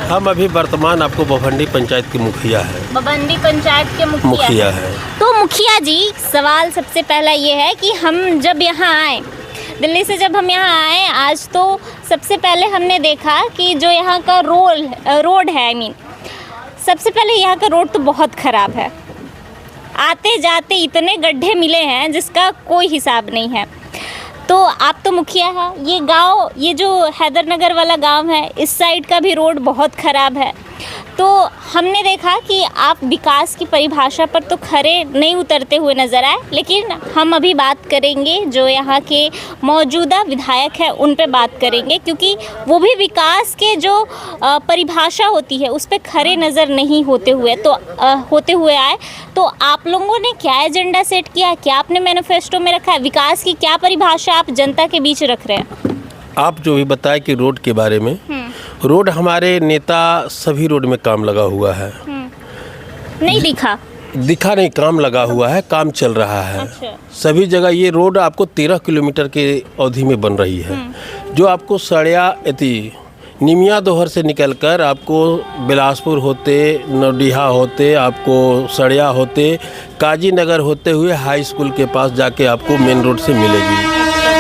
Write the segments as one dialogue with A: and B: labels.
A: हम अभी वर्तमान आपको बभंडी पंचायत के मुखिया है।
B: बभंडी पंचायत के
A: मुखिया है।
B: तो मुखिया जी, सवाल सबसे पहला ये है कि हम जब यहाँ आए, दिल्ली से जब हम यहाँ आए आज, तो सबसे पहले हमने देखा कि जो यहाँ का रोड है, सबसे पहले यहाँ का रोड तो बहुत ख़राब है। आते जाते इतने गड्ढे मिले हैं जिसका कोई हिसाब नहीं है। तो आप तो मुखिया है, ये गांव, ये जो हैदरनगर वाला गांव है, इस साइड का भी रोड बहुत ख़राब है। तो हमने देखा कि आप विकास की परिभाषा पर तो खरे नहीं उतरते हुए नज़र आए, लेकिन हम अभी बात करेंगे जो यहाँ के मौजूदा विधायक हैं उन पे बात करेंगे, क्योंकि वो भी विकास के जो परिभाषा होती है उस पे खरे नज़र नहीं होते हुए आए। तो आप लोगों ने क्या एजेंडा सेट किया, क्या आपने मैनिफेस्टो में रखा है, विकास की क्या परिभाषा आप जनता के बीच रख रहे हैं?
A: आप जो भी बताए कि रोड के बारे में, रोड हमारे नेता सभी रोड में काम लगा हुआ है।
B: नहीं दिखा नहीं, काम लगा हुआ है, काम चल रहा है। अच्छा। सभी जगह ये रोड आपको 13 किलोमीटर के अवधि में बन रही है। जो आपको सड़िया निमिया दोहर से निकलकर आपको बिलासपुर होते, नौडीहा होते, आपको सड़िया होते, काजी नगर होते हुए हाई स्कूल के पास जाके आपको मेन रोड से मिलेगी।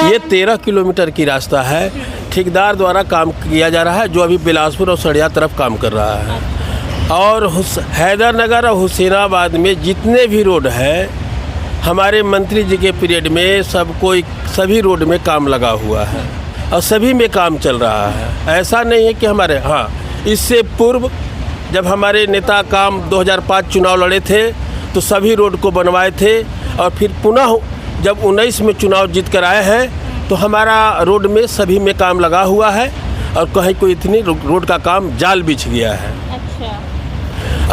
B: ये 13 किलोमीटर की रास्ता है। ठेकेदार द्वारा काम किया जा रहा है, जो अभी बिलासपुर और सड़िया तरफ काम कर रहा है। और हैदरनगर और हुसैनाबाद में जितने भी रोड है, हमारे मंत्री जी के पीरियड में सभी रोड में काम लगा हुआ है और सभी में काम चल रहा है। ऐसा नहीं है कि हमारे इससे पूर्व जब हमारे नेता 2005 चुनाव लड़े थे तो सभी रोड को बनवाए थे, और फिर पुनः जब 19 में चुनाव जीत कर आए हैं तो हमारा रोड में सभी में काम लगा हुआ है, और कहीं कोई इतनी रोड का काम जाल बिछ गया है। अच्छा।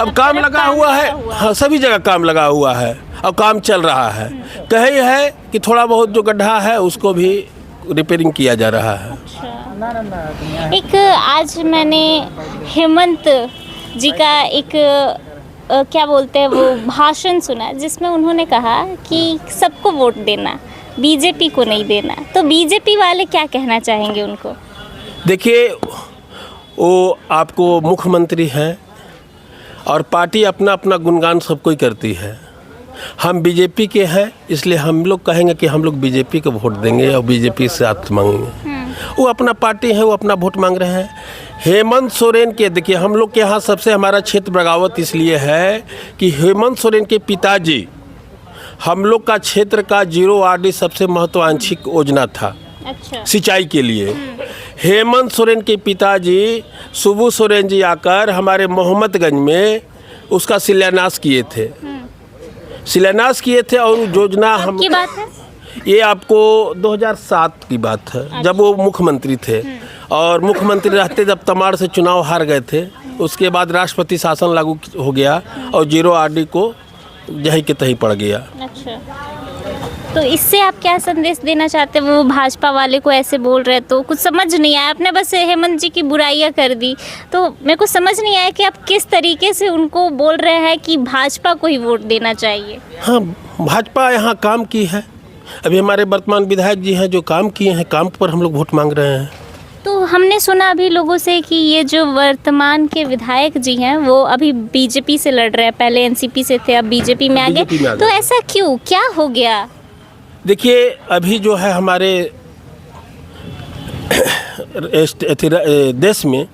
B: अब काम लगा हुआ है, हाँ, सभी जगह काम लगा हुआ है और काम चल रहा है। कहीं है कि थोड़ा बहुत जो गड्ढा है उसको भी रिपेयरिंग किया जा रहा है। अच्छा। एक आज मैंने हेमंत जी का एक क्या बोलते हैं वो भाषण सुना, जिसमें उन्होंने कहा कि सबको वोट देना, बीजेपी को नहीं देना। तो बीजेपी वाले क्या कहना चाहेंगे उनको?
A: देखिए, वो आपको मुख्यमंत्री हैं और पार्टी अपना अपना गुणगान सब कोई करती है। हम बीजेपी के हैं, इसलिए हम लोग कहेंगे कि हम लोग बीजेपी को वोट देंगे और बीजेपी से साथ मांगेंगे। वो अपना पार्टी है, वो अपना वोट मांग रहे हैं। हेमंत सोरेन के, देखिए हम लोग के यहाँ सबसे हमारा क्षेत्र बगावत इसलिए है कि हेमंत सोरेन के पिताजी हम लोग का क्षेत्र का 0 RD सबसे महत्वाकांक्षी योजना था। अच्छा। सिंचाई के लिए हेमंत सोरेन के पिताजी सुबू सोरेन जी आकर हमारे मोहम्मदगंज में उसका शिलान्यास किए थे। और योजना हम
B: की बात है,
A: ये आपको 2007 की बात है। अच्छा। जब वो मुख्यमंत्री थे और मुख्यमंत्री रहते जब तमाड़ से चुनाव हार गए थे, उसके बाद राष्ट्रपति शासन लागू हो गया और 0 RD को यही के तही पड़ गया। अच्छा।
B: तो इससे आप क्या संदेश देना चाहते हैं? वो भाजपा वाले को ऐसे बोल रहे, तो कुछ समझ नहीं आया। आपने बस हेमंत जी की बुराइयां कर दी, तो मेरे को समझ नहीं आया कि आप किस तरीके से उनको बोल रहे हैं कि भाजपा को ही वोट देना चाहिए।
A: हाँ, भाजपा यहाँ काम की है। अभी हमारे वर्तमान विधायक जी हैं जो काम किए हैं, काम पर हम लोग वोट मांग रहे हैं।
B: तो हमने सुना अभी लोगों से कि ये जो वर्तमान के विधायक जी हैं वो अभी बीजेपी से लड़ रहे हैं, पहले एनसीपी से थे, अब बीजेपी में आ गए। तो ऐसा क्यों, क्या हो गया?
A: देखिए, अभी जो है हमारे देश में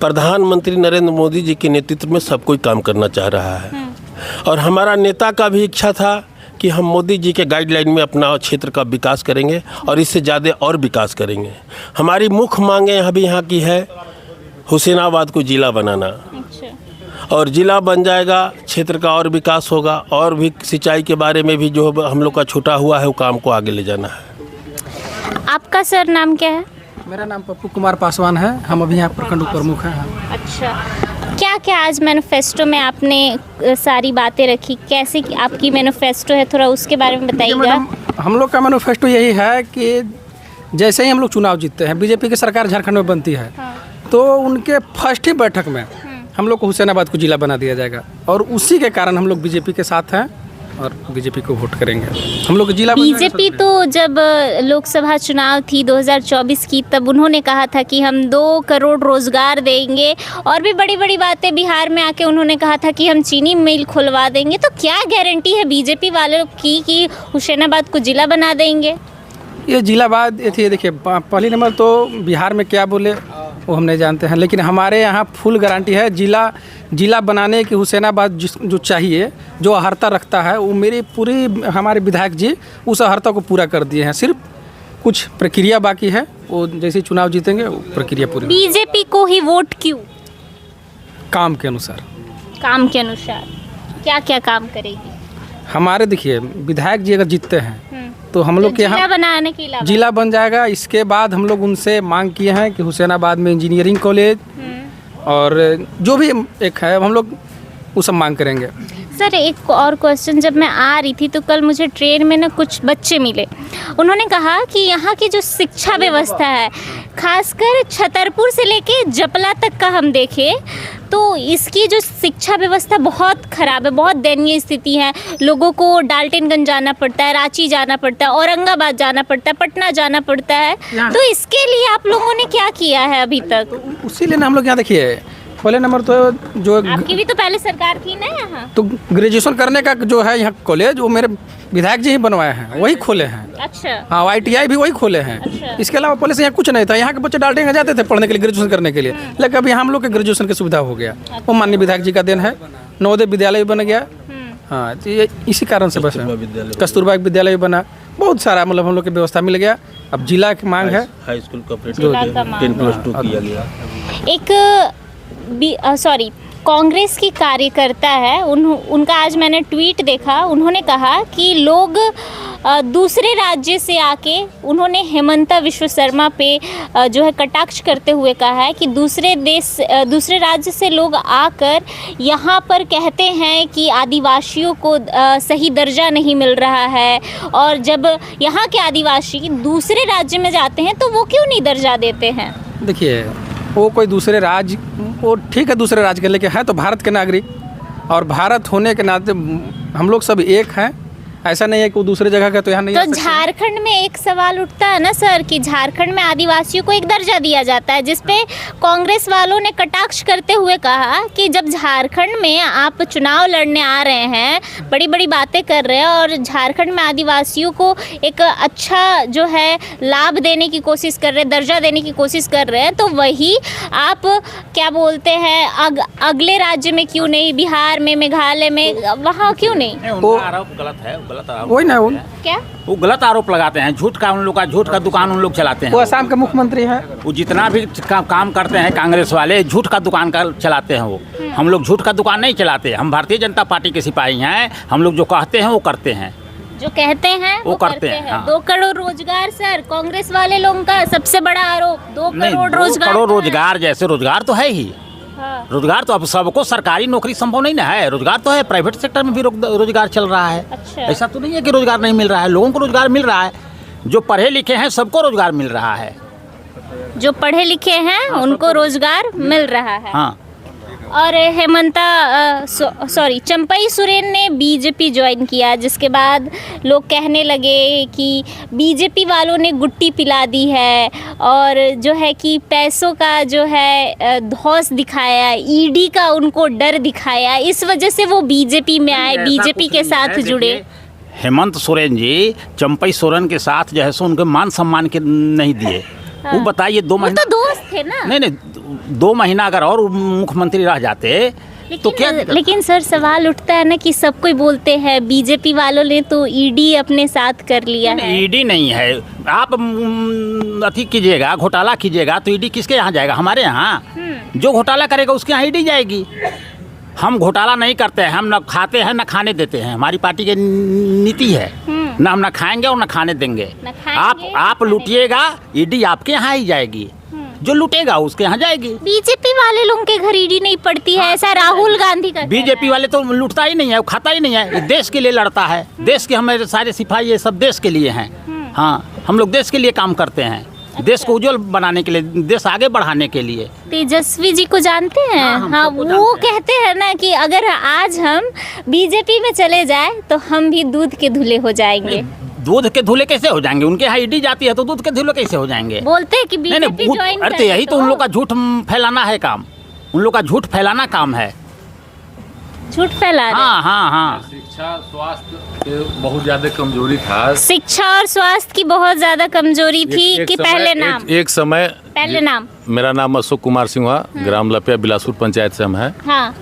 A: प्रधानमंत्री नरेंद्र मोदी जी के नेतृत्व में सब कोई काम करना चाह रहा है, और हमारा नेता का भी इच्छा था कि हम मोदी जी के गाइडलाइन में अपना क्षेत्र का विकास करेंगे और इससे ज़्यादा और विकास करेंगे। हमारी मुख्य मांगें अभी यहाँ की है हुसैनाबाद को जिला बनाना। अच्छा। और जिला बन जाएगा, क्षेत्र का और विकास होगा, और भी सिंचाई के बारे में भी जो हम लोग का छूटा हुआ है वो काम को आगे ले जाना है।
B: आपका सर नाम क्या है?
C: मेरा नाम पप्पू कुमार पासवान है। हम अभी यहाँ प्रखंड प्रमुख हैं।
B: अच्छा, क्या क्या आज मैनिफेस्टो में आपने सारी बातें रखी, कैसे आपकी मैनिफेस्टो है, थोड़ा उसके बारे में बताइएगा।
C: हम लोग का मैनिफेस्टो यही है कि जैसे ही हम लोग चुनाव जीतते हैं, बीजेपी की सरकार झारखंड में बनती है, तो उनके फर्स्ट ही बैठक में हम लोग को हुसैनाबाद को जिला बना दिया जाएगा, और उसी के कारण हम लोग बीजेपी के साथ हैं। और बीजेपी को वोट करेंगे। हम लोग जिला
D: बीजेपी तो जब लोकसभा चुनाव थी 2024 की, तब उन्होंने कहा था कि हम 2 करोड़ रोजगार देंगे और भी बड़ी बड़ी बातें। बिहार में आके उन्होंने कहा था कि हम चीनी मिल खुलवा देंगे। तो क्या गारंटी है बीजेपी वालों की कि हुसैनाबाद को जिला बना देंगे?
C: ये जिलावाद ये थी, देखिए पहली नंबर तो बिहार में क्या बोले वो हम नहीं जानते हैं, लेकिन हमारे यहाँ फुल गारंटी है जिला बनाने की। हुसैनाबाद जो चाहिए, जो अहर्ता रखता है, वो मेरी पूरी हमारे विधायक जी उस अहर्ता को पूरा कर दिए हैं। सिर्फ कुछ प्रक्रिया बाकी है, वो जैसे चुनाव जीतेंगे वो प्रक्रिया पूरी।
D: बीजेपी को ही वोट क्यों?
C: काम के अनुसार।
D: काम के अनुसार क्या क्या काम करेगी?
C: हमारे देखिए विधायक जी अगर जीतते हैं तो हम लोग के
D: जिला
C: यहाँ
D: बनाने के अलावा
C: जिला बन जाएगा। इसके बाद हम लोग उनसे मांग किए हैं कि हुसैनाबाद में इंजीनियरिंग कॉलेज और जो भी एक है हम लोग वो सब मांग करेंगे।
D: सर एक और क्वेश्चन, जब मैं आ रही थी तो कल मुझे ट्रेन में ना कुछ बच्चे मिले। उन्होंने कहा कि यहाँ की जो शिक्षा व्यवस्था है, खासकर छतरपुर से लेके जपला तक का हम देखें तो इसकी जो शिक्षा व्यवस्था बहुत ख़राब है, बहुत दयनीय स्थिति है। लोगों को डाल्टनगंज जाना पड़ता है, रांची जाना पड़ता है, औरंगाबाद जाना पड़ता है, पटना जाना पड़ता है। तो इसके लिए आप लोगों ने क्या किया है अभी तक?
C: उसी लिए ना हम लोग यहाँ देखिए पहले नंबर तो जो
D: आपकी भी तो पहले सरकार थी ना यहाँ।
C: तो ग्रेजुएशन करने का जो है यहाँ कॉलेज वो मेरे विधायक जी ही बनवाए हैं, वही खोले हैं।
D: अच्छा।
C: हाँ, ITI भी वही खोले हैं।
D: अच्छा।
C: इसके अलावा पहले से यहाँ कुछ नहीं था। यहाँ के बच्चे डाल्टनगंज जाते थे पढ़ने के लिए, ग्रेजुएशन करने के लिए, लेकिन अभी हम लोग के ग्रेजुएशन की सुविधा हो गया। वो माननीय विधायक जी का देन है। नवोदय विद्यालय भी बन गया। हाँ, तो ये इसी कारण से बस कस्तूरबा विद्यालय भी बना। बहुत सारा मतलब हम लोग की व्यवस्था मिल गया। अब जिला की मांग है,
B: हाई स्कूल
D: जिला का मांग
B: 10+2 किया गया।
D: एक कांग्रेस की कार्यकर्ता है, उनका आज मैंने ट्वीट देखा। उन्होंने कहा कि लोग दूसरे राज्य से आके, उन्होंने हेमंता विश्व शर्मा पे जो है कटाक्ष करते हुए कहा है कि दूसरे राज्य से लोग आकर यहाँ पर कहते हैं कि आदिवासियों को सही दर्जा नहीं मिल रहा है, और जब यहाँ के आदिवासी दूसरे राज्य में जाते हैं तो वो क्यों नहीं दर्जा देते हैं?
C: देखिए वो कोई दूसरे राज्य, वो ठीक है दूसरे राज्य के, लेकिन है तो भारत के नागरिक, और भारत होने के नाते हम लोग सब एक हैं। ऐसा नहीं है कि वो दूसरे जगह का तो यहाँ नहीं
D: तो
C: आ सकते।
D: झारखंड में एक सवाल उठता है ना सर कि झारखंड में आदिवासियों को एक दर्जा दिया जाता है, जिसपे कांग्रेस वालों ने कटाक्ष करते हुए कहा कि जब झारखंड में आप चुनाव लड़ने आ रहे हैं, बड़ी बड़ी बातें कर रहे हैं और झारखंड में आदिवासियों को एक अच्छा जो है लाभ देने की कोशिश कर रहे हैं, दर्जा देने की कोशिश कर रहे हैं, तो वही आप क्या बोलते हैं अगले राज्य में क्यों नहीं, बिहार में, मेघालय में, वहाँ क्यों नहीं?
E: वो आरोप गलत है, गलत आरोप।
C: वही ना,
D: क्या
E: वो गलत आरोप लगाते हैं, झूठ का, उन लोग का झूठ का दुकान उन लोग चलाते हैं।
C: वो असम के मुख्यमंत्री हैं।
E: वो जितना भी काम करते हैं कांग्रेस वाले, झूठ का दुकान का चलाते हैं वो। हम लोग झूठ का दुकान नहीं चलाते, हम भारतीय जनता पार्टी के सिपाही हैं। हम लोग जो कहते हैं वो करते हैं,
D: जो कहते हैं वो करते हैं।
E: हाँ।
D: 2 करोड़ रोजगार सर, कांग्रेस वाले लोगों का सबसे बड़ा आरोप 2
E: नहीं,
D: करोड़
E: 2
D: रोजगार।
E: करोड़ रोजगार, जैसे रोजगार तो है ही।
D: हाँ।
E: रोजगार तो अब सबको सरकारी नौकरी संभव नहीं ना है, रोजगार तो है, प्राइवेट सेक्टर में भी रोजगार चल रहा है।
D: अच्छा।
E: ऐसा तो नहीं है कि रोजगार नहीं मिल रहा है, लोगों को रोजगार मिल रहा है। जो पढ़े लिखे हैं सबको रोजगार मिल रहा है।
D: जो पढ़े लिखे हैं उनको रोजगार मिल रहा है।
E: हाँ।
D: और चंपई सोरेन ने बीजेपी ज्वाइन किया, जिसके बाद लोग कहने लगे कि बीजेपी वालों ने गुट्टी पिला दी है और जो है कि पैसों का जो है धौंस दिखाया, ईडी का उनको डर दिखाया, इस वजह से वो बीजेपी में आए, बीजेपी के साथ जुड़े।
E: हेमंत सोरेन जी चंपई सोरेन के साथ जो है सो उनके मान सम्मान के नहीं दिए। वो बताइए 2 महीना
D: तो दोस्त थे ना।
E: नहीं 2 महीना अगर और मुख्यमंत्री रह जाते तो क्या दिक्कत?
D: लेकिन सर सवाल उठता है ना कि सब कोई बोलते हैं बीजेपी वालों ने तो ईडी अपने साथ कर लिया है।
E: ईडी नहीं है, आप अथी कीजिएगा, घोटाला कीजिएगा तो ईडी किसके यहाँ जाएगा? हमारे यहाँ। जो घोटाला करेगा उसके यहाँ ईडी जाएगी। हम घोटाला नहीं करते हैं, हम न खाते हैं न खाने देते हैं, हमारी पार्टी की नीति है। ना हम न खाएंगे और न खाने देंगे। आप लूटिएगा, ईडी आपके यहाँ ही जाएगी, जो लूटेगा उसके यहाँ जाएगी।
D: बीजेपी वाले लोगों के घर ईडी नहीं पड़ती है, ऐसा राहुल गांधी का
E: बीजेपी वाले तो लूटता ही नहीं है, वो खाता ही नहीं है, ये देश के लिए लड़ता है। देश के हमारे सारे सिपाही ये सब देश के लिए हैं। हाँ, हम लोग देश के लिए काम करते हैं। देश को उज्जवल बनाने के लिए, देश आगे बढ़ाने के लिए।
D: तेजस्वी जी को जानते हैं? हाँ, वो कहते हैं ना कि अगर आज हम बीजेपी में चले जाए तो हम भी दूध के धुले हो जाएंगे।
E: दूध के धुले कैसे हो जाएंगे? उनके यहाँ ईडी जाती है तो दूध के धुले कैसे हो जाएंगे?
D: बोलते हैं कि
E: नहीं
D: बीजेपी
E: नहीं,
D: ज्वाइन
E: अरे तो यही तो उन लोग का झूठ फैलाना है काम, उन लोग का झूठ फैलाना काम है।
D: झूठ फैला रहे।
E: हाँ हाँ हाँ।
F: शिक्षा स्वास्थ्य के बहुत ज्यादा कमजोरी था।
D: शिक्षा और स्वास्थ्य की बहुत ज्यादा कमजोरी थी कि पहले नाम?
F: एक समय
D: पहले नाम?
F: मेरा नाम अशोक कुमार सिंह हुआ, ग्राम लपिया बिलासपुर पंचायत से हम हैं।
D: हाँ।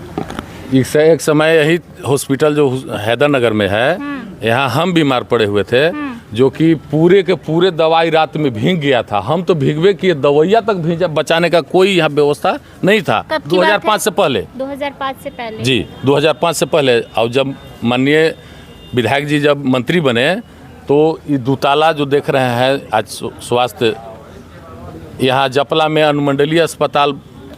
F: एक समय यही हॉस्पिटल जो हैदरनगर में है, यहाँ हम बीमार पड़े हुए थे, जो कि पूरे के पूरे दवाई रात में भीग गया था। हम तो भीगवे किए, दवाइयाँ तक भीजा, बचाने का कोई यहाँ व्यवस्था नहीं था।
D: कब की बात है?
F: 2005 से पहले।
D: 2005 से पहले?
F: जी, 2005 से पहले। और जब माननीय विधायक जी जब मंत्री बने तो ये दुताला जो देख रहे हैं आज स्वास्थ्य, यहाँ जपला में अनुमंडलीय अस्पताल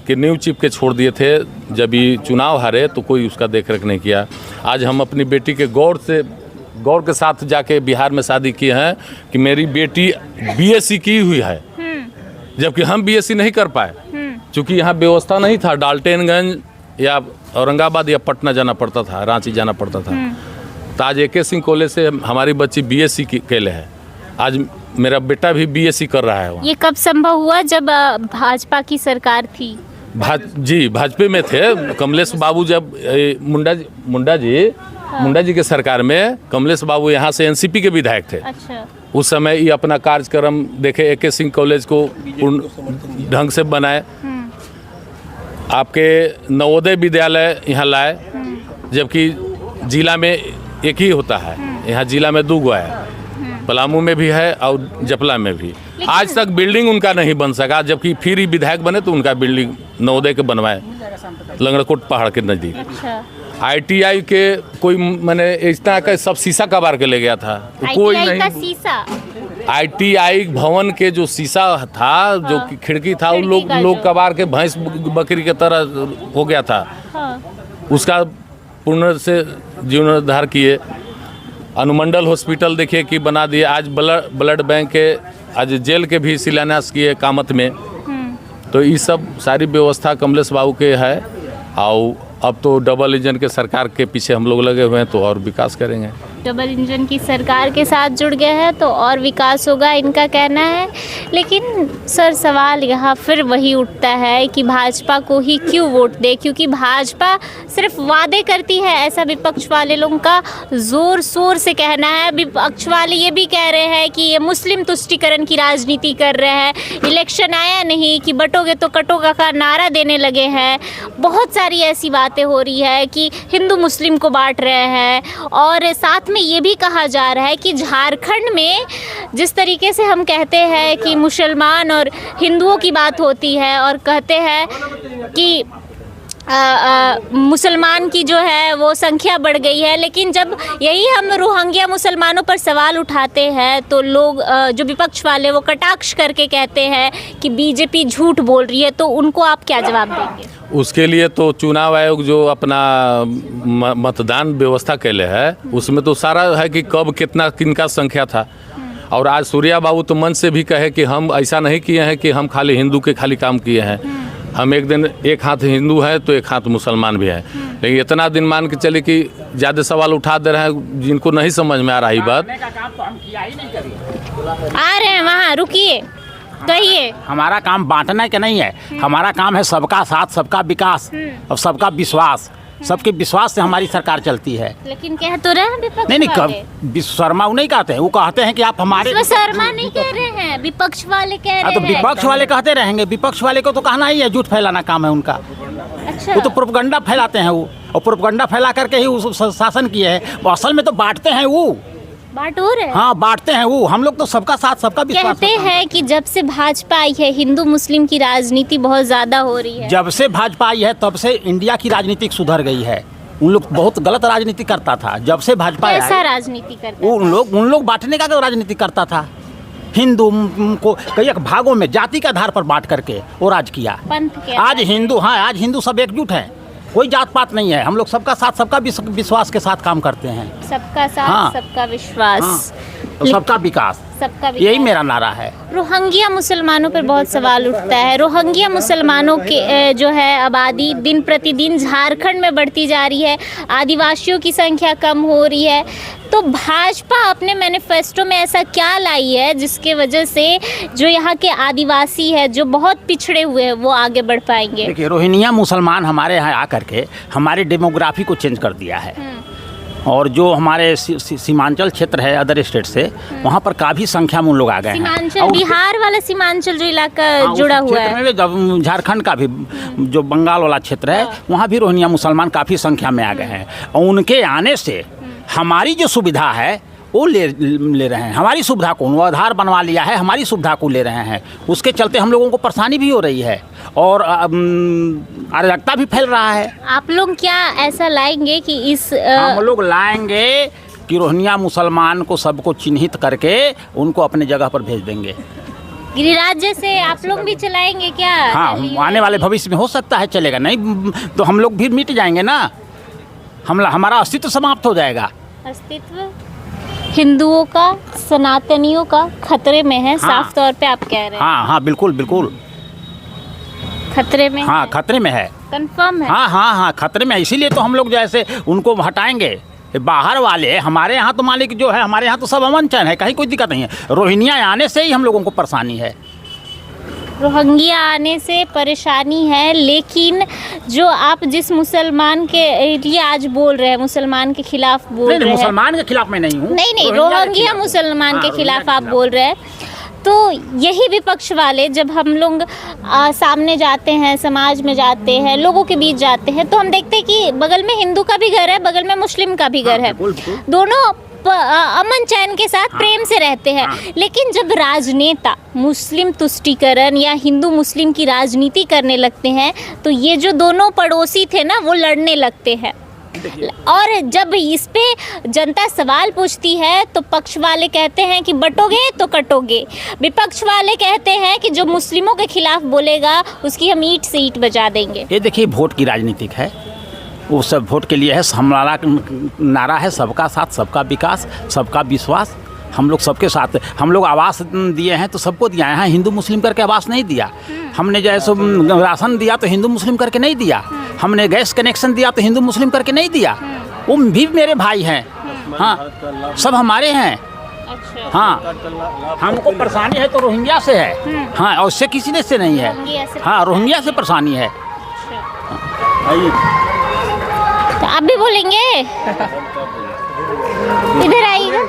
F: के नींव चिप के छोड़ दिए थे। जब ये चुनाव हारे तो कोई उसका देख रेख नहीं किया। आज हम अपनी बेटी के गौर के साथ जाके बिहार में शादी किए हैं कि मेरी बेटी बीएससी की हुई है, जबकि हम बीएससी नहीं कर पाए, क्योंकि यहाँ व्यवस्था नहीं था। डाल्टनगंज या औरंगाबाद या पटना जाना पड़ता था, रांची जाना पड़ता था। तो आज AK सिंह कॉलेज से हमारी बच्ची बीएससी केले है। आज मेरा बेटा भी बीएससी कर रहा है वहाँ।
D: ये कब संभव हुआ? जब भाजपा की सरकार थी?
F: भाजपा में थे कमलेश बाबू। जब मुंडा जी के सरकार में कमलेश बाबू यहाँ से एनसीपी के विधायक थे।
D: अच्छा।
F: उस समय ये अपना कार्यक्रम देखे, AK सिंह कॉलेज को पूर्ण ढंग से बनाए, आपके नवोदय विद्यालय यहाँ लाए, जबकि जिला में एक ही होता है, यहाँ जिला में 2 है, पलामू में भी है और जपला में भी। आज तक बिल्डिंग उनका नहीं बन सका, जबकि फिर ही विधायक बने तो उनका बिल्डिंग नवोदय के बनवाए लंगड़कोट पहाड़ के नज़दीक।
D: अच्छा।
F: ITI के कोई मैंने इस तरह का सब शीशा कबार के ले गया था, कोई
D: ITI
F: नहीं।
D: का शीशा?
F: ITI भवन के जो शीशा था, जो कि खिड़की था, वो लोग कबार के भैंस बकरी के तरह हो गया था। उसका पुनः से जीर्णोद्धार किए। अनुमंडल हॉस्पिटल देखिए कि बना दिए। आज ब्लड बैंक के, आज जेल के भी शिलान्यास किए कामत में। तो ये सब सारी व्यवस्था कमलेश बाबू के है। और अब तो डबल इंजन के सरकार के पीछे हम लोग लगे हुए हैं, तो और विकास करेंगे।
D: डबल इंजन की सरकार के साथ जुड़ गए हैं तो और विकास होगा, इनका कहना है। लेकिन सर, सवाल यहाँ फिर वही उठता है कि भाजपा को ही क्यों वोट दे? क्योंकि भाजपा सिर्फ वादे करती है, ऐसा विपक्ष वाले लोगों का जोर शोर से कहना है। विपक्ष वाले ये भी कह रहे हैं कि ये मुस्लिम तुष्टीकरण की राजनीति कर रहे हैं। इलेक्शन आया नहीं कि बटोगे तो कटोगा का नारा देने लगे हैं। बहुत सारी ऐसी बातें हो रही है कि हिंदू मुस्लिम को बांट रहे हैं। और साथ में ये भी कहा जा रहा है कि झारखंड में जिस तरीके से हम कहते हैं कि मुसलमान और हिंदुओं की बात होती है और कहते हैं कि मुसलमान की जो है वो संख्या बढ़ गई है, लेकिन जब यही हम रोहिंग्या मुसलमानों पर सवाल उठाते हैं तो लोग जो विपक्ष वाले वो कटाक्ष करके कहते हैं कि बीजेपी झूठ बोल रही है। तो उनको आप क्या जवाब देंगे?
F: उसके लिए तो चुनाव आयोग जो अपना मतदान व्यवस्था कैले है, उसमें तो सारा है कि कब कितना किनका संख्या था। और आज सूर्या बाबू तो मन से भी कहे कि हम ऐसा नहीं किए हैं कि हम खाली हिंदू के खाली काम किए हैं। हम एक दिन एक हाथ हिंदू है तो एक हाथ मुसलमान भी है। लेकिन इतना दिन मान के चले कि ज़्यादा सवाल उठा दे रहे हैं जिनको नहीं समझ में आ रही बात।
D: आ रहे हैं वहाँ, रुकिए, कहिए।
E: हमारा काम बांटना के नहीं है, हमारा काम है सबका साथ, सबका विकास और सबका विश्वास। सबके विश्वास से हमारी सरकार चलती है।
D: लेकिन कह तो रहे हैं विपक्ष
E: नहीं
D: वाले।
E: विश्वशर्मा वो नहीं कहते हैं, वो कहते हैं कि आप हमारे।
D: विश्वशर्मा नहीं कह रहे हैं, विपक्ष वाले कह रहे
E: तो
D: हैं।
E: विपक्ष वाले कहते रहेंगे, विपक्ष वाले को तो कहना ही है, झूठ फैलाना काम है उनका।
D: अच्छा।
E: वो तो प्रोपगंडा फैलाते हैं वो, और प्रोपगंडा फैला करके ही उस शासन किए हैं। वो असल में तो बांटते हैं वो,
D: बांटोर है।
E: हाँ बांटते हैं वो। हम लोग तो सबका साथ सबका विश्वास।
D: कहते हैं कि जब से भाजपा आई है हिंदू मुस्लिम की राजनीति बहुत ज्यादा हो रही है।
E: जब से भाजपा आई है तब से इंडिया की राजनीति सुधर गई है। उन लोग बहुत गलत राजनीति करता था। जब से भाजपा आई,
D: कैसा राजनीति करता?
E: उन लोग बांटने का राजनीति करता था। हिंदू को कई भागों में जाति के आधार पर बांट करके वो राज किया।
D: पंथ के
E: आज हिंदू, हाँ आज हिंदू सब एकजुट हैं, कोई जात पात नहीं है। हम लोग सबका साथ सबका विश्वास के साथ काम करते हैं।
D: सबका साथ
E: हाँ।
D: सबका विश्वास।
E: सबका विकास,
D: सबका
E: यही
D: विकास।
E: मेरा नारा है।
D: रोहिंग्या मुसलमानों पर बहुत सवाल उठता है। रोहिंग्या मुसलमानों के जो है आबादी दिन प्रतिदिन झारखंड में बढ़ती जा रही है, आदिवासियों की संख्या कम हो रही है। तो भाजपा अपने मैनिफेस्टो में ऐसा क्या लाई है जिसके वजह से जो यहाँ के आदिवासी है, जो बहुत पिछड़े हुए हैं, वो आगे बढ़ पाएंगे?
E: देखिए, रोहिंग्या मुसलमान हमारे यहाँ आकर के हमारे डेमोग्राफी को चेंज कर दिया है। और जो हमारे सीमांचल क्षेत्र है अदर स्टेट से, वहाँ पर काफ़ी संख्या में उन लोग आ गए हैं।
D: सीमांचल, बिहार वाला सीमांचल जो इलाका जुड़ा हुआ है,
E: जब झारखंड का भी जो बंगाल वाला क्षेत्र है, वहाँ भी रोहिंग्या मुसलमान काफ़ी संख्या में आ गए हैं। और उनके आने से हमारी जो सुविधा है वो ले रहे हैं। हमारी सुविधा को वो आधार बनवा लिया है, हमारी सुविधा को ले रहे हैं। उसके चलते हम लोगों को परेशानी भी हो रही है और अराजकता भी फैल रहा है।
D: आप लोग क्या ऐसा लाएंगे कि इस
E: हम लोग लाएंगे कि रोहिंग्या मुसलमान को सबको चिन्हित करके उनको अपने जगह पर भेज देंगे।
D: गिरिराज जैसे आप लोग भी चलाएंगे क्या?
E: हाँ, आने वाले भविष्य में हो सकता है चलेगा, नहीं तो हम लोग भी मिट जाएंगे ना, हमारा अस्तित्व समाप्त हो जाएगा।
D: अस्तित्व हिंदुओं का, सनातनियों का खतरे में है।
E: हाँ।
D: साफ तौर पे आप कह रहे हैं।
E: हाँ हाँ, बिल्कुल बिल्कुल
D: खतरे में।
E: हाँ, खतरे में है।
D: कंफर्म है?
E: हाँ हाँ हाँ, खतरे में। इसीलिए तो हम लोग जैसे उनको हटाएंगे। बाहर वाले हमारे यहाँ तो मालिक जो है, हमारे यहाँ तो सब अमन चैन है, कहीं कोई दिक्कत नहीं है। रोहिंग्या आने से ही हम लोगों को परेशानी है।
D: रोहिंग्या आने से परेशानी है, लेकिन जो आप जिस मुसलमान के लिए आज बोल रहे हैं, मुसलमान के खिलाफ बोल
E: नहीं,
D: रहे हैं।
E: मुसलमान के खिलाफ मैं नहीं हूँ।
D: नहीं, रोहिंग्या मुसलमान के खिलाफ आप बोल रहे हैं। तो यही विपक्ष वाले जब हम लोग सामने जाते हैं, समाज में जाते हैं, लोगों के बीच जाते हैं, तो हम देखते हैं कि बगल में हिंदू का भी घर है, बगल में मुस्लिम का भी घर है। दोनों अमन चैन के साथ प्रेम से रहते हैं। लेकिन जब राजनेता मुस्लिम तुष्टीकरण या हिंदू मुस्लिम की राजनीति करने लगते हैं, तो ये जो दोनों पड़ोसी थे ना, वो लड़ने लगते हैं। और जब इस पे जनता सवाल पूछती है तो पक्ष वाले कहते हैं कि बटोगे तो कटोगे, विपक्ष वाले कहते हैं कि जो मुस्लिमों के खिलाफ बोलेगा उसकी हम ईंट से ईंट बजा देंगे।
E: ये देखिए, वोट की राजनीतिक है, वो सब वोट के लिए है। हमारा नारा है सबका साथ, सबका विकास, सबका विश्वास। हम लोग सबके साथ, हम लोग आवास दिए हैं तो सबको दिया है। हिंदू मुस्लिम करके आवास नहीं दिया हमने। जैसे राशन दिया तो हिंदू मुस्लिम करके नहीं दिया हमने। गैस कनेक्शन दिया तो हिंदू मुस्लिम करके नहीं दिया। वो भी मेरे भाई हैं। हाँ, सब हमारे हैं।
D: अच्छा।
E: हाँ, हमको परेशानी है तो रोहिंग्या से है। हाँ, और उससे किसी ने से नहीं है। हाँ, रोहिंग्या से परेशानी है।
D: तो आप भी बोलेंगे? इधर आइएगा।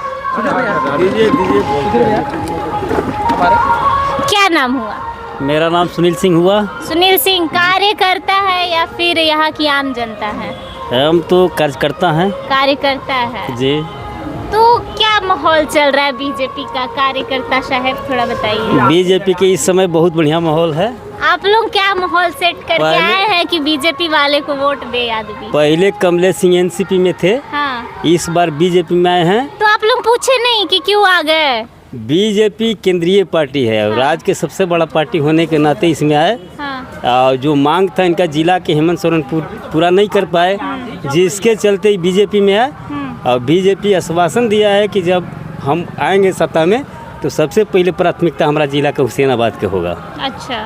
D: क्या नाम हुआ?
G: मेरा नाम सुनील सिंह हुआ।
D: सुनील सिंह कार्यकर्ता है या फिर यहाँ की आम जनता है?
G: हम तो कार्यकर्ता हैं।
D: कार्यकर्ता है
G: जी।
D: तो क्या माहौल चल रहा है बीजेपी का? कार्यकर्ता साहब थोड़ा बताइए।
G: बीजेपी के इस समय बहुत बढ़िया माहौल है।
D: आप लोग क्या माहौल सेट करके आए हैं कि बीजेपी वाले को वोट दे आदमी?
G: पहले कमलेश सिंह एनसीपी में थे,
D: हाँ।
G: इस बार बीजेपी में आए हैं।
D: तो आप लोग पूछे नहीं कि क्यों आ गए?
G: बीजेपी केंद्रीय पार्टी है और राज्य के सबसे बड़ा पार्टी होने के नाते इसमें आए।
D: हाँ।
G: जो मांग था इनका जिला के हेमंत सोरेन पूरा नहीं कर पाए, जिसके चलते बीजेपी में आए। और बीजेपी आश्वासन दिया है कि जब हम आएंगे सत्ता में तो सबसे पहले प्राथमिकता हमारा जिला का हुसैनाबाद के होगा।
D: अच्छा,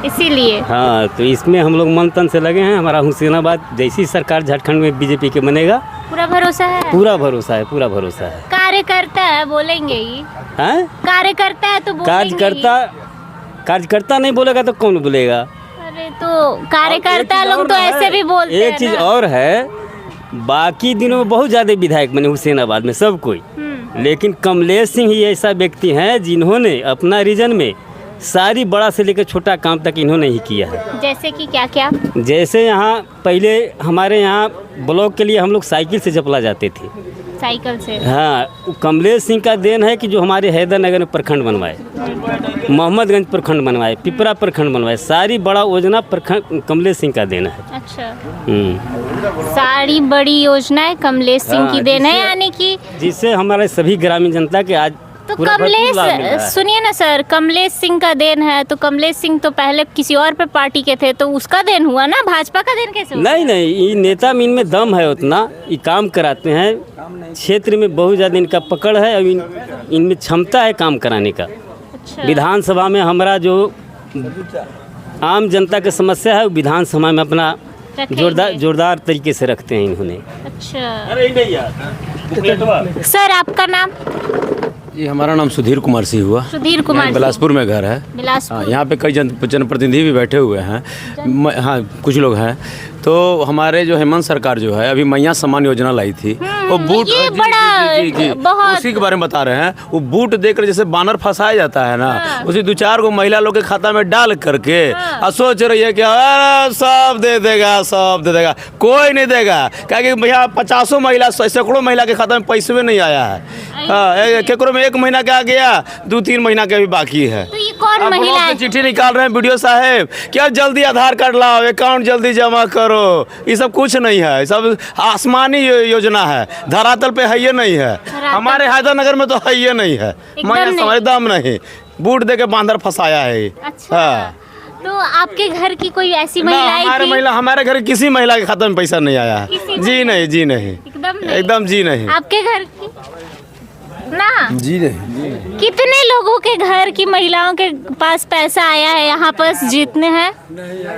D: इसीलिए।
G: हाँ, तो इसमें हम लोग मन तन से लगे हैं। हमारा हुसैनाबाद जैसी सरकार झारखंड में बीजेपी के बनेगा,
D: पूरा भरोसा है।
G: पूरा भरोसा है, पूरा भरोसा है।
D: कार्यकर्ता है, बोलेंगे ही।
G: हैं?
D: कार्यकर्ता है तो बोलेंगे ही।
G: कार्यकर्ता नहीं बोलेगा तो कौन बोलेगा?
D: अरे तो कार्यकर्ता लोग तो ऐसे भी बोलते हैं।
G: एक चीज और है, बाकी दिनों में बहुत ज़्यादा विधायक बने हुसैनाबाद में सब कोई, लेकिन कमलेश सिंह ही ऐसा व्यक्ति हैं जिन्होंने अपना रीजन में सारी बड़ा से लेकर छोटा काम तक इन्होंने ही किया है।
D: जैसे कि क्या क्या?
G: जैसे यहाँ पहले हमारे यहाँ ब्लॉक के लिए हम लोग साइकिल से जपला जाते थे।
D: साइकिल से?
G: हाँ, कमलेश सिंह का देन है कि जो हमारे हैदरनगर में प्रखंड बनवाए, मोहम्मदगंज प्रखंड बनवाए, पिपरा प्रखंड बनवाए, सारी बड़ा योजना प्रखंड कमलेश सिंह का देन है।
D: अच्छा। सारी बड़ी योजनाएं कमलेश सिंह की देन है, यानी कि
G: जिससे हमारे सभी ग्रामीण जनता के आज
D: तो तो
G: पूरा भरपूर लाभ मिल रहा
D: कमलेश
G: है।
D: सुनिए ना सर, कमलेश सिंह का देन है तो कमलेश सिंह तो पहले किसी और पे पार्टी के थे तो उसका देन हुआ ना, भाजपा का देन कैसे हुआ?
G: नहीं नहीं, ये नेता में इनमें दम है उतना, ये काम कराते हैं, क्षेत्र में बहुत ज़्यादा इनका पकड़ है और इनमें क्षमता है काम कराने का।
D: अच्छा।
G: विधानसभा में हमारा जो आम जनता की समस्या है वो विधानसभा में अपना
D: रखेंगे।
G: जोरदार तरीके से रखते हैं इन्होंने।
D: अच्छा सर, आपका नाम?
H: जी, हमारा नाम सुधीर कुमार सिंह हुआ।
D: सुधीर कुमार
H: यहाँ बिलासपुर में घर है।
D: बिलासपुर।
H: हाँ, यहाँ पे कई जनप्रतिनिधि भी बैठे हुए हैं। हाँ, कुछ लोग हैं। तो हमारे जो हेमंत सरकार जो है अभी मैया सम्मान योजना लाई थी, वो बूट
D: ये बड़ा बहुत
H: उसी के बारे में बता रहे हैं। वो बूट देकर जैसे बानर फंसाया जाता है ना, उसी 2-4 को महिला लोग के खाता में डाल करके और सोच रही है कि अरे सब दे देगा, सब दे देगा। कोई नहीं देगा, क्योंकि भैया 50 महिला, सैकड़ों महिला के खाता में पैसे भी नहीं आया है। हाँ, केकरो में 1 महीना का आ गया, 2-3 महीना का भी बाकी है।
D: तो ये कौन
H: अब
D: महिला
H: बहुत
D: है?
H: से चिट्ठी निकाल रहे हैं वीडियो साहब, क्या जल्दी आधार कार्ड लाओ, अकाउंट जल्दी जमा करो। ये सब कुछ नहीं है, ये सब आसमानी योजना है, धरातल पे है ये नहीं है। हमारे हैदरनगर में तो है ये नहीं है। मैं समझदाम नहीं, बूट दे के बांदर फंसाया है ये।
D: अच्छा।
H: हाँ।
D: तो आपके घर की कोई ऐसी
H: ना,
D: महिला
H: हमारे घर किसी महिला के खाता में पैसा नहीं आया है।
D: किसी
H: जी नहीं, जी नहीं,
D: एकदम नहीं?
H: एकदम जी नहीं।
D: आपके घर की ना?
H: जी नहीं।
D: कितने लोगों के घर की महिलाओं के पास पैसा आया है यहाँ पास जीतने हैं?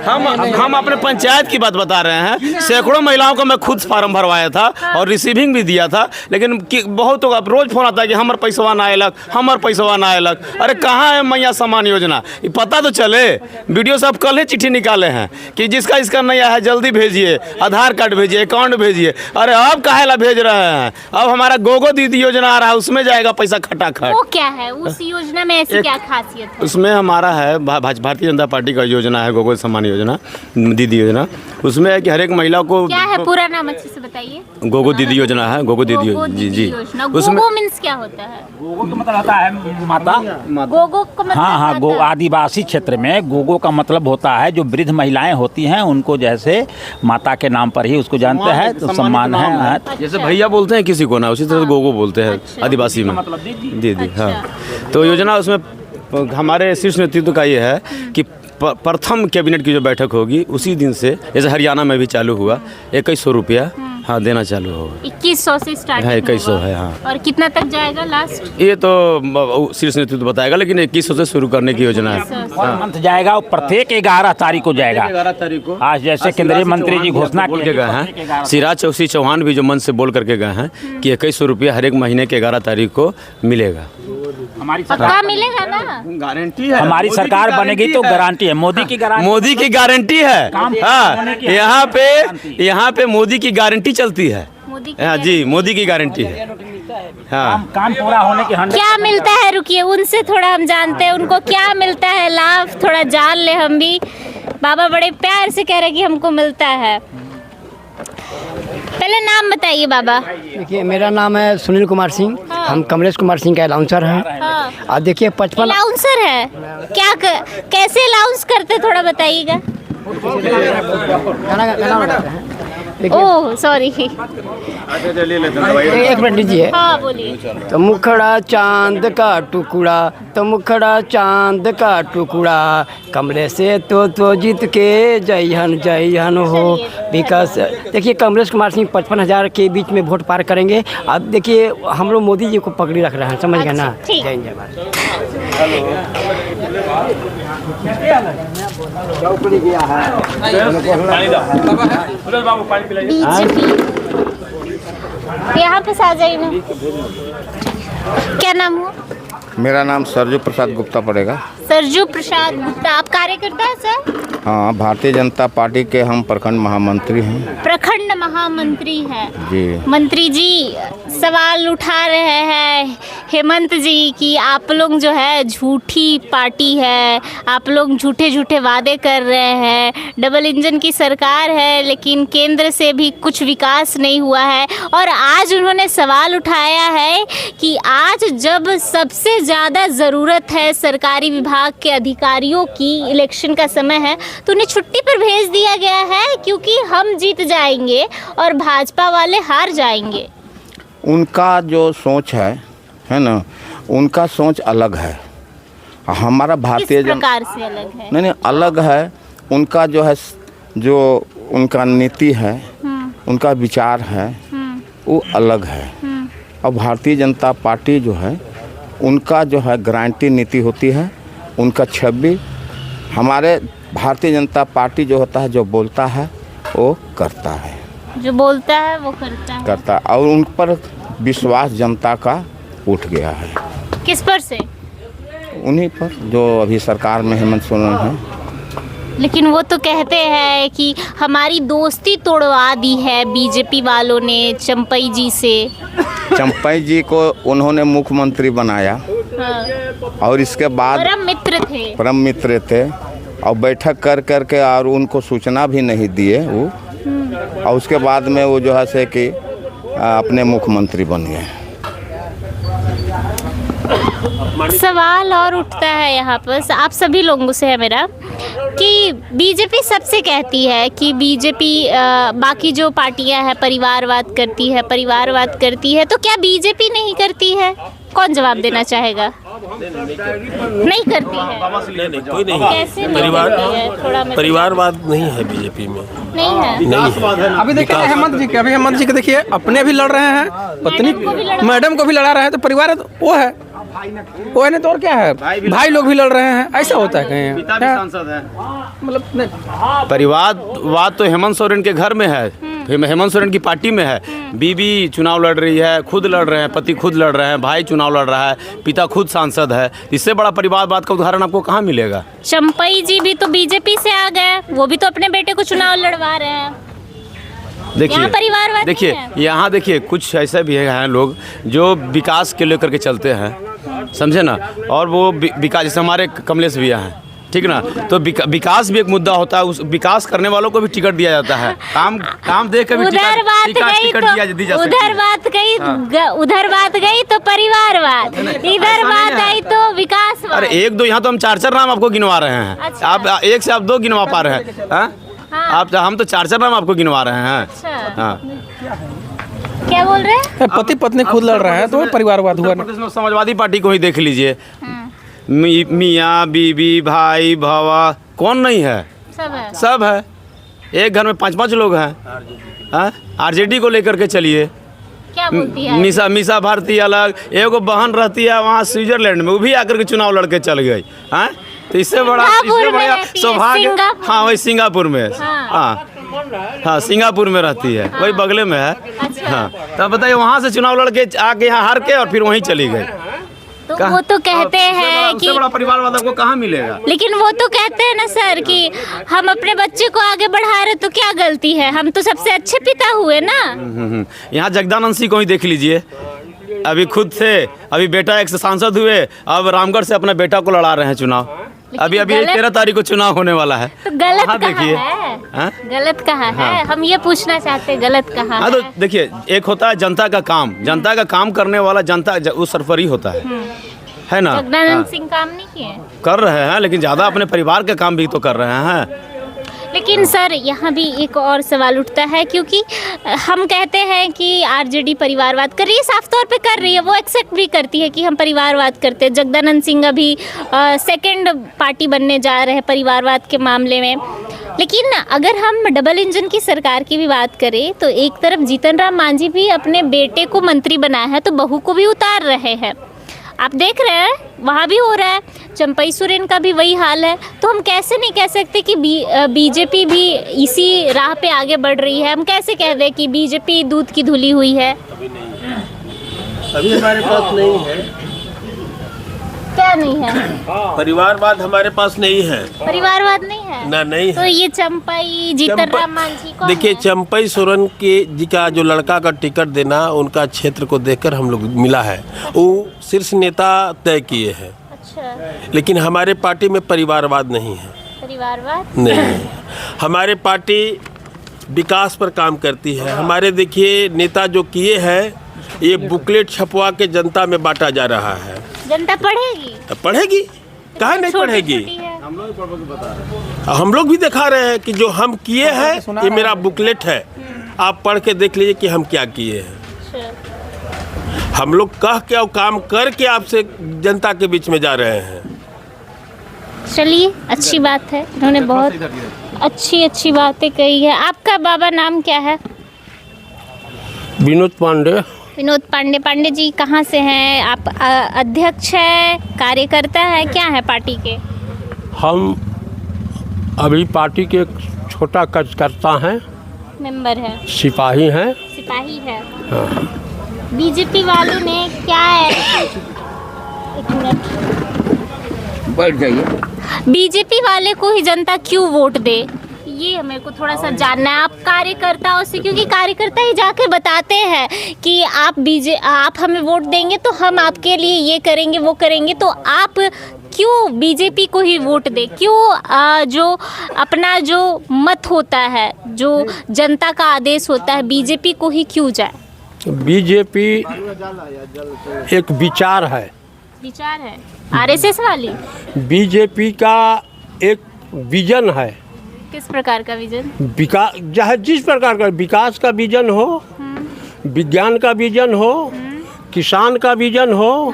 H: हम अपने पंचायत की बात बता रहे हैं। सैकड़ों महिलाओं को मैं खुद फार्म भरवाया था और रिसीविंग भी दिया था, लेकिन बहुत रोज फोन आता है कि हमार पैसवा ना आयलक, हमार पैसवा ना आयलक। अरे कहाँ है मैया सम्मान योजना? ये पता तो चले। वीडियो साहब कल ही चिट्ठी निकाले हैं कि जिसका इसका नहीं आया है जल्दी भेजिए, आधार कार्ड भेजिए, अकाउंट भेजिए। अरे अब काहे ला भेज रहे हैं? अब हमारा गोगो दीदी योजना आ रहा है, उसमें जाएगा पैसा खटाखट।
D: वो क्या है उस योजना में, ऐसी क्या खासियत है?
H: उसमें हमारा है भारतीय जनता पार्टी का योजना है, गोगो सम्मान योजना, दीदी योजना। उसमें है कि हर एक महिला को
D: क्या है पूरा नाम अच्छे से बताइए?
H: गोगो दीदी योजना है, गोगो दीदी जी जी।
D: योजना।
H: उसमें
D: गोगो मीन्स क्या होता है?
E: गोगो का मतलब होता है माता।
D: गोगो का मतलब
E: हाँ हाँ,
D: क्या होता है?
E: आदिवासी क्षेत्र में गोगो का मतलब होता है जो वृद्ध महिलाएं होती हैं उनको जैसे माता के नाम पर ही उसको जानते हैं, तो सम्मान है।
H: जैसे भैया बोलते हैं किसी को ना, उसी तरह गोगो बोलते हैं आदिवासी में। दीदी हाँ। तो योजना उसमें हमारे शीर्ष नेतृत्व का ये है कि प्रथम कैबिनेट की जो बैठक होगी उसी दिन से, जैसे हरियाणा में भी चालू हुआ, 2100 रुपया हाँ देना चालू होगा।
D: 2100 से स्टार्ट
H: हाँ, 2100 है। हाँ,
D: और कितना तक जाएगा लास्ट?
H: ये तो शीर्ष नेतृत्व बताएगा, लेकिन 2100 से शुरू करने की योजना है।
E: मंथ जाएगा और प्रत्येक 11 तारीख को जाएगा।
H: 11 तारीख को
E: आज जैसे केंद्रीय मंत्री जी घोषणा
H: बोल के गए हैं, सिराज चौहान भी जो मन से बोल करके गए हैं कि 2100 रुपया हर एक महीने के 11 तारीख को मिलेगा।
E: हमारी
D: पक्का मिलेगा ना?
H: गारंटी है,
E: हमारी सरकार बनेगी तो गारंटी है, मोदी की गारंटी।
H: मोदी की गारंटी है। हाँ, यहाँ पे मोदी की गारंटी चलती है।
D: मोदी की
H: हाँ जी, मोदी की गारंटी है। हाँ,
E: काम पूरा होने की 100।
D: क्या मिलता है? रुकिए, उनसे थोड़ा हम जानते हैं उनको क्या मिलता है लाभ, थोड़ा जान ले हम भी। बाबा बड़े प्यार से कह रहे कि हमको मिलता है। पहले नाम बताइए बाबा।
I: देखिए, मेरा नाम है सुनील कुमार सिंह। हम कमलेश कुमार सिंह का अलाउंसर हैं।
D: हाँ।
I: और देखिए 55
D: अलाउंसर है क्या? कैसे अलाउंस करते थोड़ा बताइएगा।
I: गाना बजाते हैं। देखिए,
D: ओह सॉरी।
I: एक मिनट लीजिए।
D: हाँ बोलिए।
I: तो मुखड़ा चांद का टुकड़ा, तो मुखड़ा चांद का टुकड़ा, कमरे से तो जीत के जयहन हो विकास। देखिए, कमलेश कुमार सिंह 55,000 के बीच में वोट पार करेंगे। अब देखिए, हम लोग मोदी जी को पकड़ी रख रहे हैं, समझ गए ना?
D: ठीक।
I: जय जय भारत।
D: बीजेपी यहाँ पे आ जाइए ना। क्या नाम हुआ?
J: मेरा नाम सरजू प्रसाद गुप्ता पड़ेगा।
D: सरजू प्रसाद गुप्ता। आप कार्यकर्ता हैं सर?
J: हाँ, भारतीय जनता पार्टी के हम प्रखंड महामंत्री हैं।
D: प्रखंड महामंत्री हैं
J: जी।
D: मंत्री जी सवाल उठा रहे हैं हेमंत जी कि आप लोग जो है झूठी पार्टी है, आप लोग झूठे झूठे वादे कर रहे हैं, डबल इंजन की सरकार है लेकिन केंद्र से भी कुछ विकास नहीं हुआ है। और आज उन्होंने सवाल उठाया है कि आज जब सबसे ज़्यादा ज़रूरत है सरकारी विभाग के अधिकारियों की, इलेक्शन का समय है, तो उन्हें छुट्टी पर भेज दिया गया है क्योंकि हम जीत जाएंगे और भाजपा वाले हार जाएंगे।
J: उनका जो सोच है ना, उनका सोच अलग है। हमारा भारतीय
D: किस प्रकार से अलग है?
J: नहीं अलग है। उनका जो है, जो उनका नीति है, उनका विचार है, वो अलग है। और भारतीय जनता पार्टी जो है, उनका जो है गारंटी नीति होती है, उनका छवि। हमारे भारतीय जनता पार्टी जो होता है, जो बोलता है वो करता है,
D: जो बोलता है वो करता है।
J: और उन पर विश्वास जनता का उठ गया है।
D: किस पर से?
J: उन्हीं पर जो अभी सरकार में हेमंत सोरेन है।
D: लेकिन वो तो कहते हैं कि हमारी दोस्ती तोड़वा दी है बीजेपी वालों ने चंपई जी से।
J: चंपई जी को उन्होंने मुख्यमंत्री बनाया,
D: हाँ।
J: और इसके बाद परम मित्र थे और बैठक कर के और उनको सूचना भी नहीं दिए वो, और उसके बाद में वो जो है से कि अपने मुख्यमंत्री बन गए।
D: सवाल और उठता है यहाँ पर आप सभी लोगों से है मेरा कि बीजेपी सबसे कहती है कि बीजेपी बाकी जो पार्टियां हैं परिवारवाद करती है, तो क्या बीजेपी नहीं करती है? कौन जवाब देना चाहेगा? नहीं करती है।
A: नहीं, कोई नहीं।
D: कैसे नहीं करती है? थोड़ा
A: परिवारवाद नहीं है बीजेपी में।
D: नहीं है।
C: अभी देखिए हेमंत जी के देखिए, अपने भी लड़ रहे हैं, पत्नी मैडम को भी लड़ा रहे हैं, तो परिवार वो है नहीं तो और क्या है? भाई लोग भी लड़ रहे हैं, ऐसा होता है कहीं?
H: सांसद है
C: मतलब
H: परिवारवाद तो हेमंत सोरेन के घर में है, हेमंत सोरेन की पार्टी में है। बीबी चुनाव लड़ रही है, खुद लड़ रहे हैं, पति खुद लड़ रहे हैं, भाई चुनाव लड़ रहा है, पिता खुद सांसद है। इससे बड़ा परिवारवाद का उदाहरण आपको कहाँ मिलेगा?
D: चंपई जी भी तो बीजेपी से आ गए, वो भी तो अपने बेटे को चुनाव लड़वा रहे हैं।
H: देखिए यहाँ देखिए कुछ ऐसे भी हैं लोग जो विकास के लेकर के चलते हैं, समझे ना, और वो विकास, जैसे हमारे कमलेश भैया हैं, ठीक ना, तो विकास भी एक मुद्दा होता है। उस विकास करने वालों को भी टिकट दिया जाता है, काम देख कर भी
D: उधर बात गई तो परिवारवाद, इधर बात आई तो विकासवाद।
H: अरे एक दो, यहाँ तो हम चार नाम आपको गिनवा रहे हैं।
D: अच्छा।
H: आप एक से आप दो गिनवा पा रहे हैं? आप हम तो चार नाम आपको गिनवा रहे हैं।
D: अच्छा।
H: हाँ,
D: क्या बोल रहे हैं?
C: पति पत्नी खुद लड़ रहे हैं, तो परिवारवाद हुआ ना।
H: समाजवादी पार्टी को ही देख लीजिए, मियाँ बीबी भाई भावा कौन नहीं है? सब है। एक घर में 5-5 लोग हैं। आरजेडी को लेकर के चलिए,
D: क्या बोलती है?
H: मीसा भारती अलग, एगो बहन रहती है वहाँ स्विट्जरलैंड में, वो भी आकर के चुनाव लड़के चल गई। तो इससे बड़ा सौभाग्य, हाँ वही सिंगापुर में, हाँ सिंगापुर में रहती है, वही बगले में है।
D: अच्छा।
H: हाँ, तो बताइए वहाँ से चुनाव लड़के आके यहाँ हार के और फिर वहीं चली गई।
D: तो वो तो कहते हैं कि
H: बड़ा परिवारवाद आपको कहाँ मिलेगा?
D: लेकिन वो तो कहते हैं ना सर कि हम अपने बच्चे को आगे बढ़ा रहे, तो क्या गलती है? हम तो सबसे अच्छे पिता हुए ना।
H: यहाँ जगदानंद सिंह को ही देख लीजिए, अभी खुद थे, अभी बेटा एक से सांसद हुए, अब रामगढ़ से अपना बेटा को लड़ा रहे हैं चुनाव। अभी 13 तारीख को चुनाव होने वाला है।
D: तो गलत कहाँ है? गलत कहाँ है? हम ये पूछना चाहते हैं, गलत कहाँ है?
H: तो देखिए, एक होता है जनता का काम करने वाला, जनता वो सरफरी होता है ना।
D: जगदानंद सिंह काम नहीं किए?
H: कर रहे हैं, लेकिन ज़्यादा अपने परिवार के काम भी तो कर रहे हैं।
D: लेकिन सर यहाँ भी एक और सवाल उठता है, क्योंकि हम कहते हैं कि आरजेडी परिवारवाद कर रही है, साफ तौर पे कर रही है, वो एक्सेप्ट भी करती है कि हम परिवारवाद करते हैं। जगदानंद सिंह अभी सेकंड पार्टी बनने जा रहे हैं परिवारवाद के मामले में। लेकिन अगर हम डबल इंजन की सरकार की भी बात करें, तो एक तरफ जीतन राम मांझी भी अपने बेटे को मंत्री बनाया है, तो बहू को भी उतार रहे हैं। आप देख रहे हैं वहाँ भी हो रहा है, चंपई सोरेन का भी वही हाल है। तो हम कैसे नहीं कह सकते कि बीजेपी भी इसी राह पे आगे बढ़ रही है? हम कैसे कह दें कि बीजेपी दूध की धुली हुई है?
A: अभी हमारे पास नहीं है।
D: क्या नहीं है?
A: परिवारवाद हमारे पास नहीं है।
D: परिवारवाद नहीं है
A: ना, नहीं
D: तो
A: है।
D: ये चंपई जीतन राम मांझी को
A: देखिए, चंपई सोरेन के जी का जो लड़का का टिकट देना, उनका क्षेत्र को देखकर हम लोग मिला है, वो शीर्ष नेता तय किए हैं।
D: अच्छा।
A: लेकिन हमारे पार्टी में परिवारवाद नहीं है।
D: परिवारवाद
A: नहीं है। हमारे पार्टी विकास पर काम करती है। हमारे देखिए नेता जो किए हैं, ये बुकलेट छपवा के जनता में बांटा जा रहा है।
D: जनता पढ़ेगी?
A: पढ़ेगी, कहाँ नहीं पढ़ेगी? हम लोग भी दिखा रहे हैं कि जो हम किए हैं, ये मेरा बुकलेट है, आप पढ़ के देख लीजिए कि हम क्या किए हैं। हम लोग कह के और काम करके आपसे जनता के बीच में जा रहे हैं।
D: चलिए, अच्छी बात है, उन्होंने बहुत अच्छी बातें कही है। आपका बाबा नाम क्या है?
B: विनोद पांडे।
D: विनोद पांडे। पांडे जी कहाँ से हैं आप? अध्यक्ष है, कार्यकर्ता है, क्या है पार्टी के?
B: हम अभी पार्टी के एक छोटा कार्यकर्ता हैं,
D: मेंबर है,
B: सिपाही हैं।
D: सिपाही है। बीजेपी वालों ने क्या है, एक मिनट
J: बैठ जाइए।
D: बीजेपी वाले को ही जनता क्यों वोट दे, ये मेरे को थोड़ा सा जानना है आप कार्यकर्ताओं से, क्योंकि कार्यकर्ता ही जाके बताते हैं कि आप हमें वोट देंगे तो हम आपके लिए ये करेंगे वो करेंगे, तो आप क्यों बीजेपी को ही वोट दे? क्यों जो अपना जो मत होता है, जो जनता का आदेश होता है, बीजेपी को ही क्यों जाए?
B: बीजेपी एक विचार है,
D: विचार है आरएसएस वाली।
B: बीजेपी का एक विजन है।
D: किस प्रकार का विजन?
B: विकास, जिस प्रकार का विकास का विजन हो, विज्ञान का विजन हो, किसान का विजन हो,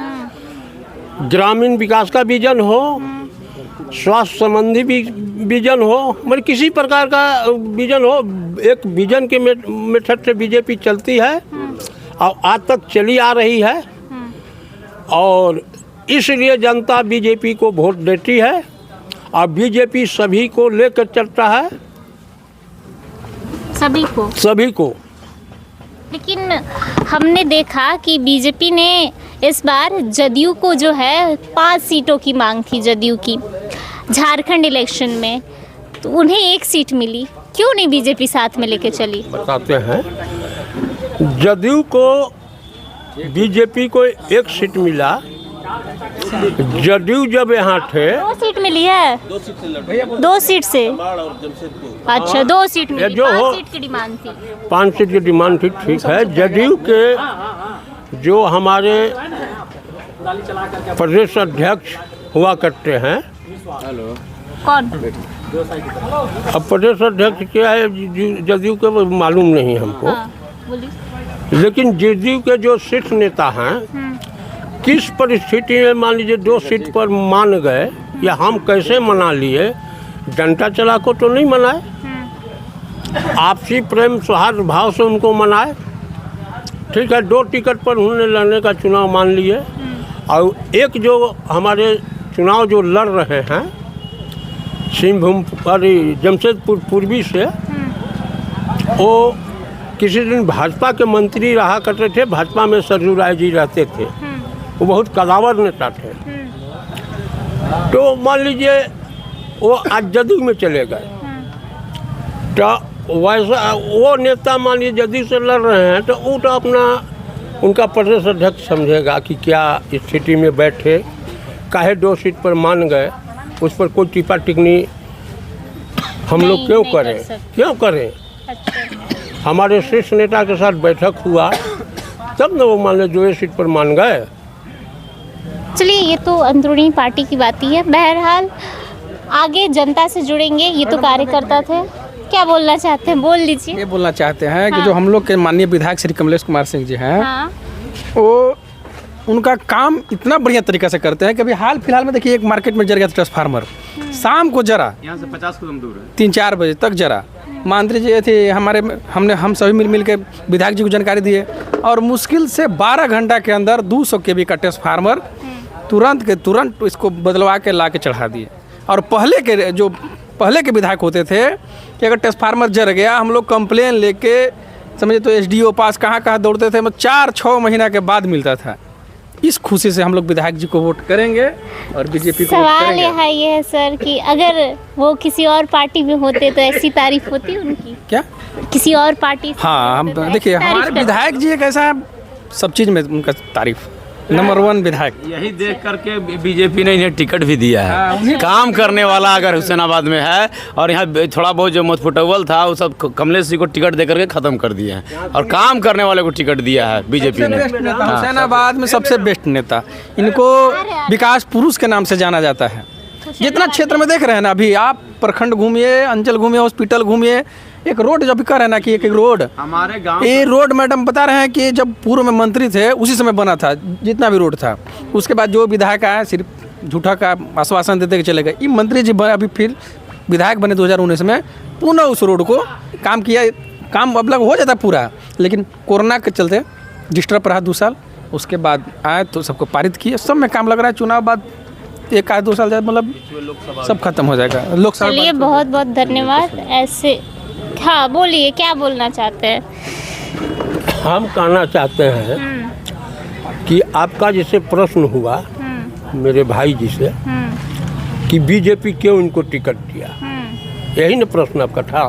B: ग्रामीण विकास का विजन हो, स्वास्थ्य संबंधी भी विजन हो, मतलब किसी प्रकार का विजन हो, एक विजन के मेथड से बीजेपी चलती है और आज तक चली आ रही है, और इसलिए जनता बीजेपी को वोट देती है और बीजेपी सभी को लेकर चलता है, सभी को।
D: लेकिन हमने देखा कि बीजेपी ने इस बार जदयू को जो है 5 सीटों की मांग थी, जदयू की झारखंड इलेक्शन में, तो उन्हें 1 सीट मिली। क्यों नहीं बीजेपी साथ में लेके चली?
B: बताते हैं, जदयू को बीजेपी को 1 सीट मिला। जदयू जब यहाँ थे
D: 2 सीट मिली है, 2 सीट से। अच्छा, 2 सीट मिली, 5 सीट की डिमांड थी।
B: 5 सीट की डिमांड थी, ठीक है। जदयू के जो हमारे प्रदेश अध्यक्ष हुआ करते हैं,
D: कौन?
B: अब प्रदेश अध्यक्ष क्या है जदयू के वो मालूम नहीं हमको।
D: हाँ, बोलिए।
B: लेकिन जदयू के जो शीर्ष नेता हैं, किस परिस्थिति में मान लीजिए 2 सीट पर मान गए, या हम कैसे मना लिए? जनता चला को तो नहीं मनाए, आपसी प्रेम सौहार्द भाव से उनको मनाए, ठीक है। 2 टिकट पर उन्होंने लड़ने का चुनाव मान लिए, और एक जो हमारे चुनाव जो लड़ रहे हैं सिंहभूम और जमशेदपुर पूर्वी से, वो किसी दिन भाजपा के मंत्री रहा करते थे, भाजपा में सरजू राय जी रहते थे, वो बहुत कदावर नेता थे। तो मान लीजिए वो आज जदयू में चले गए, तो वैसा वो नेता मान लीजिए जदयू से लड़ रहे हैं, तो वो तो अपना उनका प्रदेश अध्यक्ष समझेगा कि क्या स्थिति में बैठे, काहे 2 सीट पर मान गए, उस पर कोई टिप्पणी टिप्पणी हम लोग क्यों करें?
D: अच्छा।
B: हमारे शीर्ष नेता के साथ बैठक हुआ, तब न वो मान लो जो 1 सीट पर मान गए।
D: चलिए, ये तो अंदरूनी पार्टी की बात ही है। बहरहाल आगे जनता से जुड़ेंगे, ये तो कार्यकर्ता थे। क्या बोलना चाहते हैं, बोल लीजिए।
C: ये बोलना चाहते हैं कि जो हम लोग के माननीय विधायक श्री कमलेश कुमार सिंह जी हैं,
D: हाँ।
C: वो उनका काम इतना बढ़िया तरीके से करते हैं कि अभी हाल फिलहाल में देखिए एक मार्केट में जर गया ट्रांसफार्मर, शाम को जरा, यहाँ से 50 कदम दूर है, 3-4 बजे तक जरा। मंत्री जी थे हमारे, हम सभी मिल के विधायक जी को जानकारी दिए, और मुश्किल से 12 घंटा के अंदर 200 kV का ट्रांसफार्मर तुरंत इसको बदलवा के ला के चढ़ा दिए। और पहले के विधायक होते थे कि अगर ट्रांसफार्मर जर गया, हम लोग कंप्लेन लेके समझे तो SDO पास कहाँ दौड़ते थे, मतलब 4-6 महीना के बाद मिलता था। इस खुशी से हम लोग विधायक जी को वोट करेंगे और बीजेपी को वोट करेंगे।
D: सवाल ये है सर कि अगर वो किसी और पार्टी में होते तो ऐसी तारीफ होती उनकी?
C: क्या
D: किसी और पार्टी से?
C: हाँ, हम देखिए हमारे विधायक जी एक ऐसा सब चीज़ में उनका तारीफ नंबर 1 विधायक।
H: यही देख करके बीजेपी ने इन्हें टिकट भी दिया है। काम करने वाला अगर हुसैनाबाद में है, और यहाँ थोड़ा बहुत जो मुतफुटवल था वो सब कमलेश जी को टिकट दे करके ख़त्म कर दिए हैं, और काम करने वाले को टिकट दिया है बीजेपी ने।
C: हुसैनाबाद में सबसे बेस्ट नेता, इनको विकास पुरुष के नाम से जाना जाता है। जितना क्षेत्र में देख रहे हैं ना, अभी आप प्रखंड घूमिए, अंचल घूमिए, हॉस्पिटल घूमिए, एक रोड जब कह रहे हैं ना कि एक रोड,
H: हमारे गांव
C: ये रोड मैडम बता रहे हैं कि जब पूर्व में मंत्री थे उसी समय बना था जितना भी रोड था। उसके बाद जो विधायक आया सिर्फ झूठा का आश्वासन देते के चले गए। ये मंत्री जी अभी फिर विधायक बने 2019 में, पुनः उस रोड को काम किया, काम अब लग हो जाता पूरा, लेकिन कोरोना के चलते डिस्टर्ब रहा 2 साल। उसके बाद आए तो सबको पारित किए, सब में काम लग रहा है। चुनाव बाद 1-2 साल जाए मतलब सब खत्म हो जाएगा। लोकसभा
D: चलिए बहुत बहुत धन्यवाद। ऐसे हाँ बोलिए, क्या बोलना चाहते हैं?
A: हम कहना चाहते हैं कि आपका जैसे प्रश्न हुआ मेरे भाई जी से कि बीजेपी क्यों इनको टिकट दिया, यही ना प्रश्न आपका था।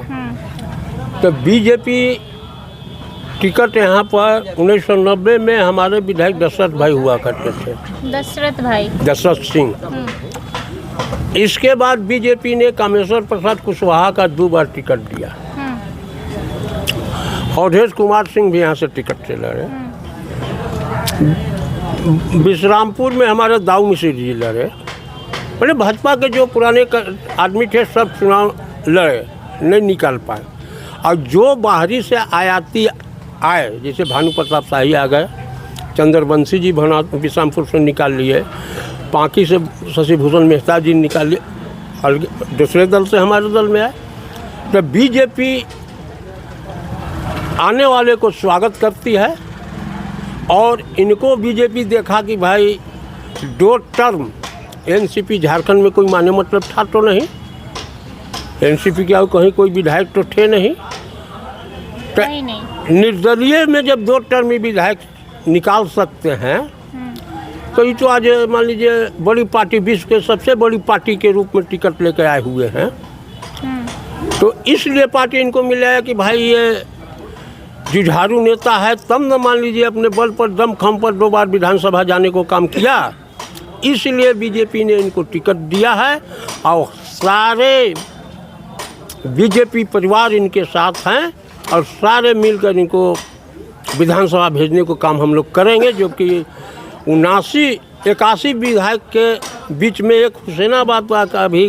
A: तो बीजेपी टिकट यहाँ पर 1990 में हमारे विधायक दशरथ भाई हुआ करते थे, दशरथ सिंह। इसके बाद बीजेपी ने कामेश्वर प्रसाद कुशवाहा का 2 बार टिकट दिया। अवधेश कुमार सिंह भी यहाँ से टिकट से लड़े। विश्रामपुर में हमारे दाऊ मिश्र जी लड़े। पहले भाजपा के जो पुराने आदमी थे सब चुनाव लड़े, नहीं निकाल पाए। और जो बाहरी से आयाती आए, जैसे भानु प्रताप शाही आ गए, चंद्रवंशी जी भना विश्रामपुर से निकाल लिए, पांकी से शशिभूषण मेहता जी निकाल लिए, और दूसरे दल से हमारे दल में आए। तो बीजेपी आने वाले को स्वागत करती है। और इनको बीजेपी देखा कि भाई 2 टर्म एनसीपी झारखंड में कोई माने मतलब था तो नहीं, एनसीपी के कहीं कोई विधायक तो थे नहीं। निर्दलीय में जब 2 टर्म विधायक निकाल सकते हैं तो ये तो आज मान लीजिए बड़ी पार्टी, विश्व के सबसे बड़ी पार्टी के रूप में टिकट लेकर आए हुए हैं। तो इसलिए पार्टी इनको मिला है कि भाई ये जुझारू नेता है, तब न मान लीजिए अपने बल पर दम खम पर 2 बार विधानसभा जाने को काम किया, इसलिए बीजेपी ने इनको टिकट दिया है। और सारे बीजेपी परिवार इनके साथ हैं और सारे मिलकर इनको विधानसभा भेजने को काम हम लोग करेंगे। जो कि 79-81 विधायक के बीच में एक हुसैनाबाद का भी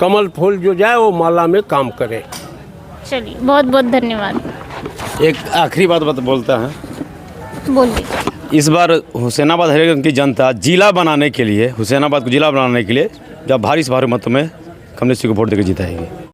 A: कमल फूल जो जाए वो माला में काम करे।
D: चलिए बहुत बहुत धन्यवाद।
H: एक आखिरी बात बोलता है,
D: बोलिए।
H: इस बार हुसैनाबाद हरियाणा की जनता जिला बनाने के लिए, हुसैनाबाद को जिला बनाने के लिए जब भारी से भारी मतों में कमलेश जी को वोट देकर जिताएगी।